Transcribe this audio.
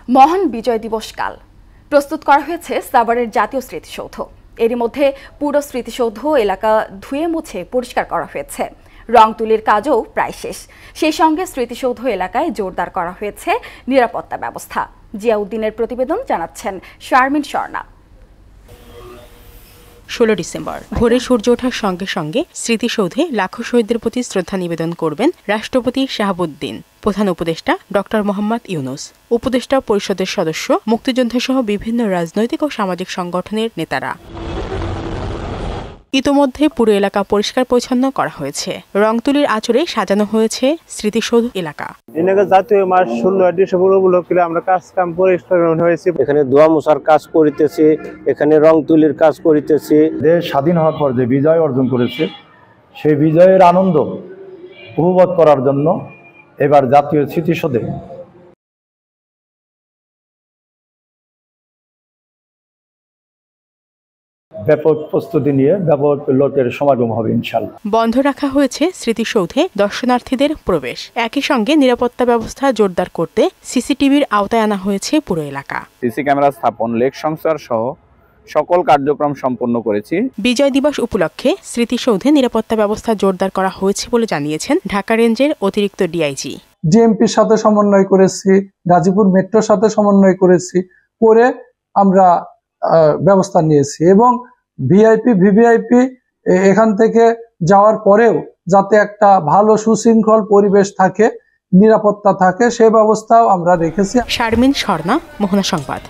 মহান বিজয় দিবস কাল প্রস্তুত করা হয়েছে সাভারের জাতীয় স্মৃতিসৌধ। এরই মধ্যে পুরো স্মৃতিসৌধ এলাকা ধুয়ে মুছে পরিষ্কার করা হয়েছে। রং তুলির কাজও প্রায় শেষ। সেই সঙ্গে স্মৃতিসৌধ এলাকায় জোরদার করা হয়েছে নিরাপত্তা ব্যবস্থা। জিয়াউদ্দিনের প্রতিবেদন জানাচ্ছেন শারমিন স্বর্ণা। 16 ডিসেম্বর ভোরে সূর্য ওঠার সঙ্গে সঙ্গে স্মৃতিসৌধে লাখো শহীদদের প্রতি শ্রদ্ধা নিবেদন করবেন রাষ্ট্রপতি শাহাবুদ্দিন, প্রধান উপদেষ্টা ডক্টর মোহাম্মদ ইউনুস, উপদেষ্টা পরিষদের সদস্য, মুক্তিযোদ্ধা সহ বিভিন্ন রাজনৈতিক ও সামাজিক সংগঠনের নেতারা। ইতোমধ্যে পুরো এলাকা পরিষ্কার পরিচ্ছন্ন করা হয়েছে। রং তুলির আঁচড়ে সাজানো হয়েছে স্মৃতিসৌধ এলাকা। জাতীয় মাস 16 ডিসেম্বর উপলক্ষে আমরা কাম পরিষ্কার হয়েছে। এখানে দোয়া মোছার কাজ করিতেছি, এখানে রং তুলির কাজ করিতেছি। দেশ স্বাধীন হওয়ার পর যে বিজয় অর্জন করেছে সেই বিজয়ের আনন্দ উপভোগ করার জন্য এবার জাতীয় স্মৃতিসৌধে ব্যাপক প্রস্তুতি নিয়ে ব্যাপক লোকের সমাগম হবে ইনশাআল্লাহ। বন্ধ রাখা হয়েছে স্মৃতিসৌধে দর্শনার্থীদের প্রবেশ। একই সঙ্গে নিরাপত্তা ব্যবস্থা জোরদার করতে সিসিটিভির আওতায় আনা হয়েছে পুরো এলাকা। সিসি ক্যামেরা স্থাপন, লেক সংস্কার সহ সকল কার্যক্রম সম্পন্ন করেছি। বিজয় দিবস উপলক্ষে স্মৃতিসৌধে নিরাপত্তা ব্যবস্থা জোরদার করা হয়েছে বলে জানিয়েছেন ঢাকা রেঞ্জের অতিরিক্ত ডিআইজি। ডিএমপির সাথে সমন্বয় করেছি, গাজীপুর মেট্রোর সাথে সমন্বয় করেছি, করে আমরা ব্যবস্থা নিয়েছি এবং ভিআইপি ভিভিআইপি এখান থেকে যাওয়ার পরেও যাতে একটা ভালো সুশৃঙ্খল পরিবেশ থাকে, নিরাপত্তা থাকে, সেই ব্যবস্থাও আমরা রেখেছি। শারমিন স্বর্ণা, মোহনা সংবাদ।